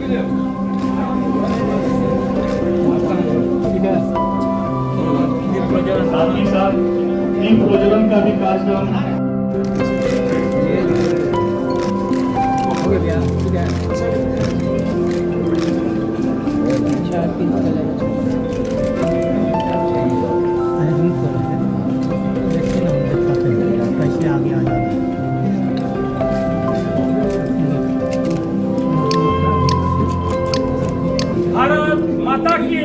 साथ ही साथ प्रज्वलन का भी कार्यक्रम भारत माता की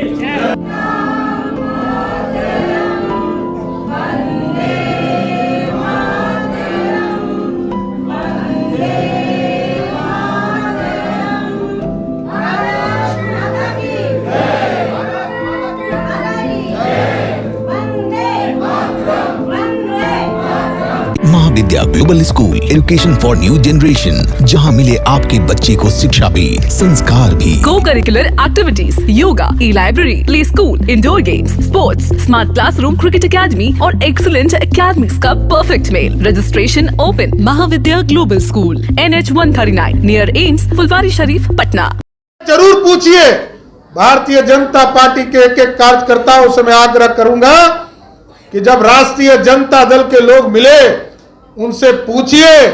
Mahavidya global school, education for new generation, जहां मिले आपके बच्चे को शिक्षा भी, संस्कार भी। Co-curricular activities, yoga, e-library, play school, indoor games, sports, smart classroom, cricket academy और excellent academies का perfect मेल। Registration open। Mahavidya global school, NH 139 near AIMS, Phulwari Sharif, Patna. जरूर पूछिए, भारतीय जनता पार्टी के एक एक कार्यकर्ताओं से मैं आग्रह करूंगा कि जब राष्ट्रीय जनता दल के लोग मिले, उनसे पूछिए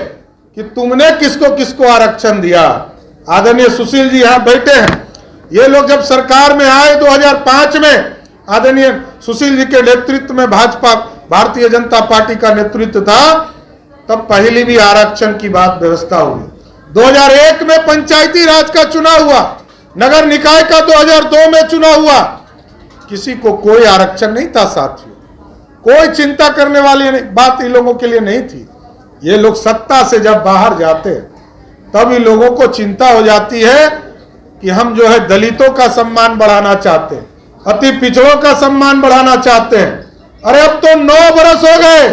कि तुमने किसको किसको आरक्षण दिया। आदरणीय सुशील जी यहां बैठे हैं। ये लोग जब सरकार में आए 2005 में, आदरणीय सुशील जी के नेतृत्व में भाजपा भारतीय जनता पार्टी का नेतृत्व था, तब पहली भी आरक्षण की बात व्यवस्था हुई। 2001 में पंचायती राज का चुनाव हुआ, नगर निकाय का 2002 में चुनाव हुआ। किसी को कोई आरक्षण नहीं था साथियों, कोई चिंता करने वाली बात इन लोगों के लिए नहीं थी। ये लोग सत्ता से जब बाहर जाते तब इन लोगों को चिंता हो जाती है कि हम जो है दलितों का सम्मान बढ़ाना चाहते हैं, अति पिछड़ों का सम्मान बढ़ाना चाहते हैं। अरे अब तो 9 बरस हो गए।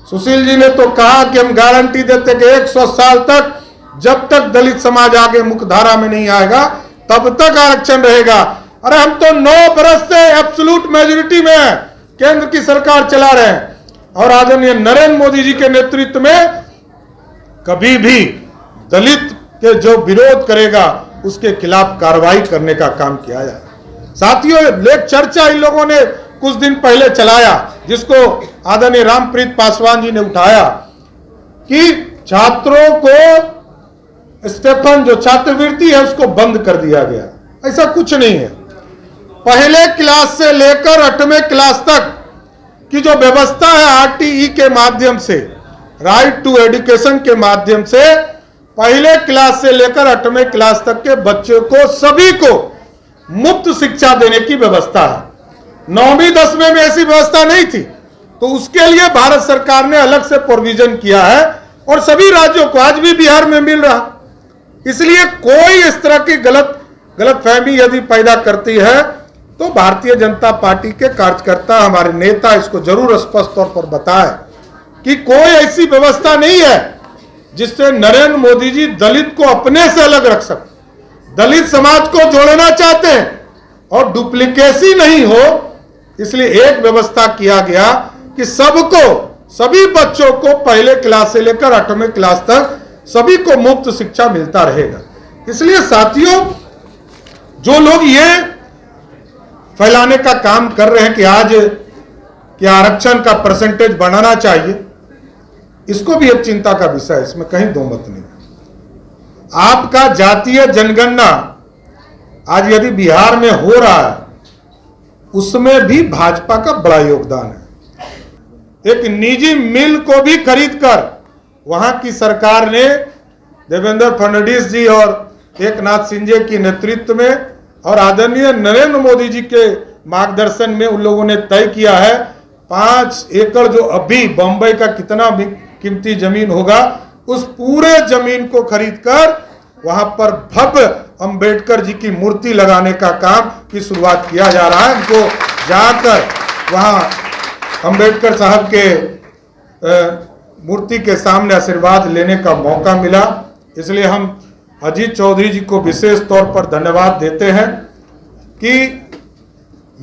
सुशील जी ने तो कहा कि हम गारंटी देते कि 100 साल तक जब तक दलित समाज आगे मुख्यधारा में नहीं आएगा तब तक आरक्षण रहेगा। अरे हम तो 9 बरस से एब्सोल्यूट मेजोरिटी में है, केंद्र की सरकार चला रहे हैं और आदरणीय नरेंद्र मोदी जी के नेतृत्व में कभी भी दलित के जो विरोध करेगा उसके खिलाफ कार्रवाई करने का काम किया जाए। साथियों, लेख चर्चा इन लोगों ने कुछ दिन पहले चलाया, जिसको आदरणीय रामप्रीत पासवान जी ने उठाया कि छात्रों को स्टेफन जो छात्रवृत्ति है उसको बंद कर दिया गया। ऐसा कुछ नहीं है। पहले क्लास से लेकर 8वें क्लास तक की जो व्यवस्था है आरटीई के माध्यम से, राइट टू एजुकेशन के माध्यम से, पहले क्लास से लेकर 8वें क्लास तक के बच्चों को सभी को मुफ्त शिक्षा देने की व्यवस्था है। 9वीं 10वीं में ऐसी व्यवस्था नहीं थी, तो उसके लिए भारत सरकार ने अलग से प्रोविजन किया है और सभी राज्यों को आज भी बिहार में मिल रहा। इसलिए कोई इस तरह की गलतफहमी यदि पैदा करती है तो भारतीय जनता पार्टी के कार्यकर्ता, हमारे नेता इसको जरूर स्पष्ट तौर पर बताएं कि कोई ऐसी व्यवस्था नहीं है जिससे नरेंद्र मोदी जी दलित को अपने से अलग रख सकते। दलित समाज को जोड़ना चाहते हैं और डुप्लीकेसी नहीं हो, इसलिए एक व्यवस्था किया गया कि सबको, सभी बच्चों को पहले क्लास से लेकर 8वें क्लास तक सभी को मुफ्त शिक्षा मिलता रहेगा। इसलिए साथियों, जो लोग ये फैलाने का काम कर रहे हैं कि आज कि आरक्षण का परसेंटेज बढ़ाना चाहिए, इसको भी एक चिंता का विषय है, इसमें कहीं दो मत नहीं। आपका जातीय जनगणना आज यदि बिहार में हो रहा है, उसमें भी भाजपा का बड़ा योगदान है। एक निजी मिल को भी खरीदकर वहां की सरकार ने देवेंद्र फडणवीस जी और एकनाथ शिंदे के नेतृत्व में और आदरणीय नरेंद्र मोदी जी के मार्गदर्शन में उन लोगों ने तय किया है 5 एकड़ जो अभी बंबई का कितना भी कीमती जमीन होगा, उस पूरे जमीन को खरीदकर वहां पर भव्य अंबेडकर जी की मूर्ति लगाने का काम की शुरुआत किया जा रहा है। उनको जाकर वहां अंबेडकर साहब के मूर्ति के सामने आशीर्वाद लेने का मौका मिला। इसलिए हम अजीत चौधरी जी को विशेष तौर पर धन्यवाद देते हैं कि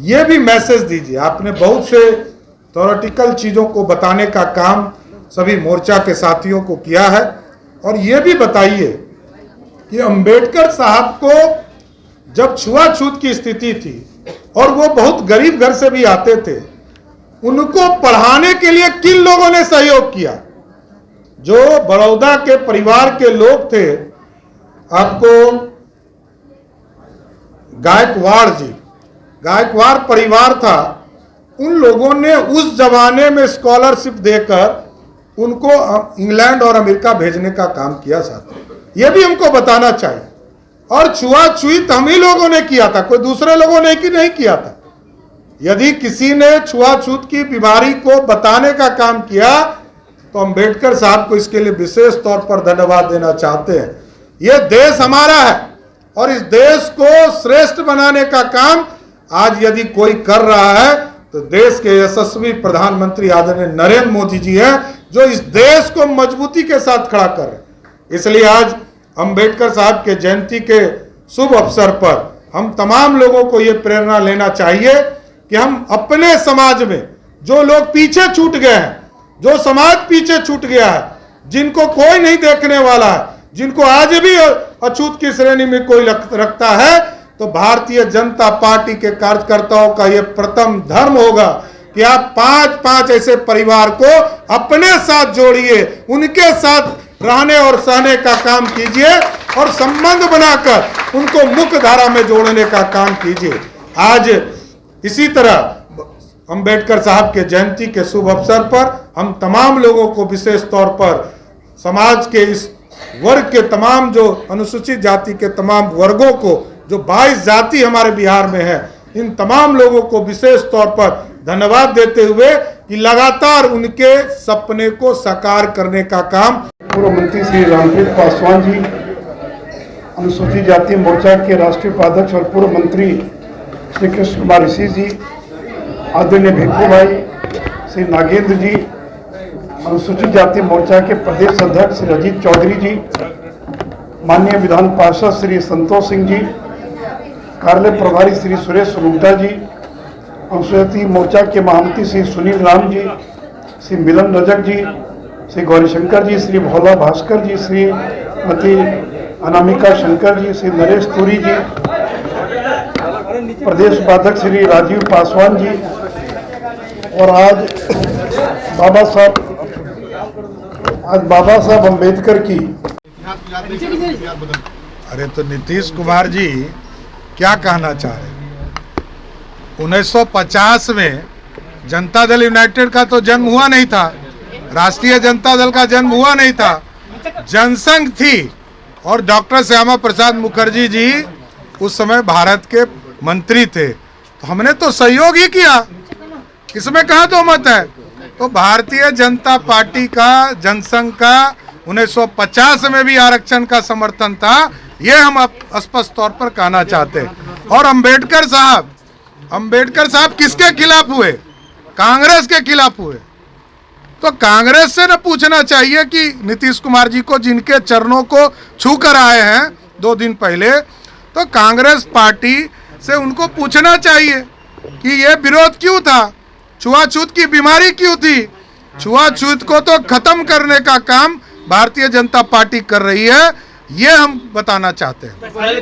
ये भी मैसेज दीजिए। आपने बहुत से थ्योरेटिकल चीज़ों को बताने का काम सभी मोर्चा के साथियों को किया है, और ये भी बताइए कि अंबेडकर साहब को जब छुआछूत की स्थिति थी और वो बहुत गरीब घर से भी आते थे, उनको पढ़ाने के लिए किन लोगों ने सहयोग किया? जो बड़ौदा के परिवार के लोग थे, आपको गायकवाड़ परिवार था, उन लोगों ने उस जमाने में स्कॉलरशिप देकर उनको इंग्लैंड और अमेरिका भेजने का काम किया साथ। ये भी हमको बताना चाहिए। और छुआछूत हम ही लोगों ने किया था, कोई दूसरे लोगों ने कि नहीं किया था। यदि किसी ने छुआछूत की बीमारी को बताने का काम किया तो अंबेडकर साहब को इसके लिए विशेष तौर पर धन्यवाद देना चाहते हैं। यह देश हमारा है और इस देश को श्रेष्ठ बनाने का काम आज यदि कोई कर रहा है तो देश के यशस्वी प्रधानमंत्री आदरणीय नरेंद्र मोदी जी हैं, जो इस देश को मजबूती के साथ खड़ा कर रहे हैं। इसलिए आज अंबेडकर साहब के जयंती के शुभ अवसर पर हम तमाम लोगों को ये प्रेरणा लेना चाहिए कि हम अपने समाज में जो लोग पीछे छूट गए हैं, जो समाज पीछे छूट गया है, जिनको कोई नहीं देखने वाला है, जिनको आज भी अछूत की श्रेणी में कोई रखता है, तो भारतीय जनता पार्टी के कार्यकर्ताओं का यह प्रथम धर्म होगा कि आप 5-5 ऐसे परिवार को अपने साथ जोड़िए, उनके साथ रहने और सहने का काम कीजिए और संबंध बनाकर उनको मुख्य धारा में जोड़ने का काम कीजिए। आज इसी तरह अंबेडकर साहब के जयंती के शुभ अवसर पर हम तमाम लोगों को विशेष तौर पर समाज के इस वर्ग के तमाम जो अनुसूचित जाति के तमाम वर्गों को, जो 22 जाति हमारे बिहार में है, इन तमाम लोगों को विशेष तौर पर धन्यवाद देते हुए कि लगातार उनके सपने को साकार करने का काम पूर्व मंत्री श्री रामप्रीत पासवान जी, अनुसूचित जाति मोर्चा के राष्ट्रीय उपाध्यक्ष और पूर्व मंत्री श्री कृष्ण कुमार ऋषि जी, आदरणीय भिक्खू भाई श्री नागेंद्र जी, अनुसूचित जाति मोर्चा के प्रदेश अध्यक्ष श्री अजीत चौधरी जी, माननीय विधान पार्षद श्री संतोष सिंह जी, कार्यालय प्रभारी श्री सुरेश रुंगटा जी, अनुसूचित जाति मोर्चा के महामंत्री श्री सुनील राम जी, श्री मिलन रजक जी, श्री गौरीशंकर जी, श्री भोला भास्कर जी, श्रीमती अनामिका शंकर जी, श्री नरेश तुरी जी, प्रदेश उपाध्यक्ष श्री राजीव पासवान जी, और आज बाबा साहब अम्बेडकर की। अरे तो नीतीश कुमार जी क्या कहना चाह रहे हैं? 1950 में जनता दल यूनाइटेड का तो जन्म हुआ नहीं था, राष्ट्रीय जनता दल का जन्म हुआ नहीं था, जनसंघ थी और डॉक्टर श्यामा प्रसाद मुखर्जी जी उस समय भारत के मंत्री थे, तो हमने तो सहयोग ही किया, इसमें कहाँ तो मत है। तो भारतीय जनता पार्टी का, जनसंघ का 1950 में भी आरक्षण का समर्थन था, ये हम स्पष्ट तौर पर कहना चाहते हैं। और अंबेडकर साहब किसके खिलाफ हुए? कांग्रेस के खिलाफ हुए। तो कांग्रेस से न पूछना चाहिए कि नीतीश कुमार जी को, जिनके चरणों को छू कर आए हैं 2 दिन पहले, तो कांग्रेस पार्टी से उनको पूछना चाहिए कि ये विरोध क्यों था, छुआछूत की बीमारी क्यों थी। छुआछूत को तो खत्म करने का काम भारतीय जनता पार्टी कर रही है, ये हम बताना चाहते हैं।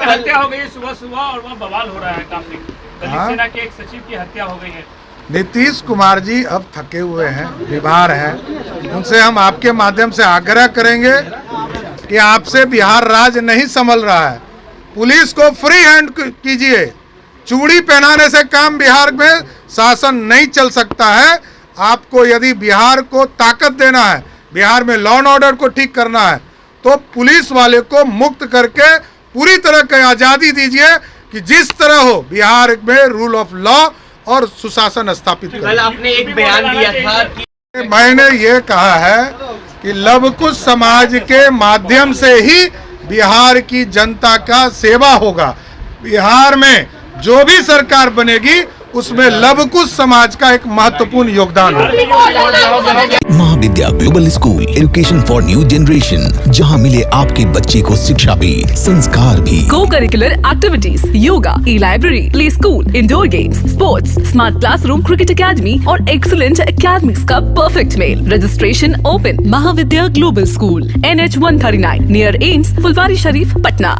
हत्या हो गई सुबह और वह बवाल हो रहा है काफी। दलित सेना के एक सचिव की हत्या हो गई है। नीतीश कुमार जी अब थके हुए हैं, बीमार हैं, उनसे हम आपके माध्यम से आग्रह करेंगे कि आपसे बिहार राज्य नहीं संभल रहा है, पुलिस को फ्री हैंड कीजिए। चूड़ी पहनाने से काम बिहार में शासन नहीं चल सकता है। आपको यदि बिहार को ताकत देना है, बिहार में लॉ एंड ऑर्डर को ठीक करना है, तो पुलिस वाले को मुक्त करके पूरी तरह की आज़ादी दीजिए कि जिस तरह हो बिहार में रूल ऑफ लॉ और सुशासन स्थापित करें। कल आपने एक बयान दिया था कि मैंने ये कहा है कि लवकुश समाज के माध्यम से ही बिहार की जनता का सेवा होगा। बिहार में जो भी सरकार बनेगी उसमें लवकुश समाज का एक महत्वपूर्ण योगदान है। Mahavidya global school, education for new generation, जहां मिले आपके बच्चे को शिक्षा भी संस्कार भी। Cocurricular activities, yoga, e library, play school, indoor games, sports, smart classroom, cricket academy और एक्सीलेंट एकेडमिक्स का परफेक्ट मेल। Registration open. Mahavidya global school, NH 139 near AIIMS, Phulwari Sharif, Patna.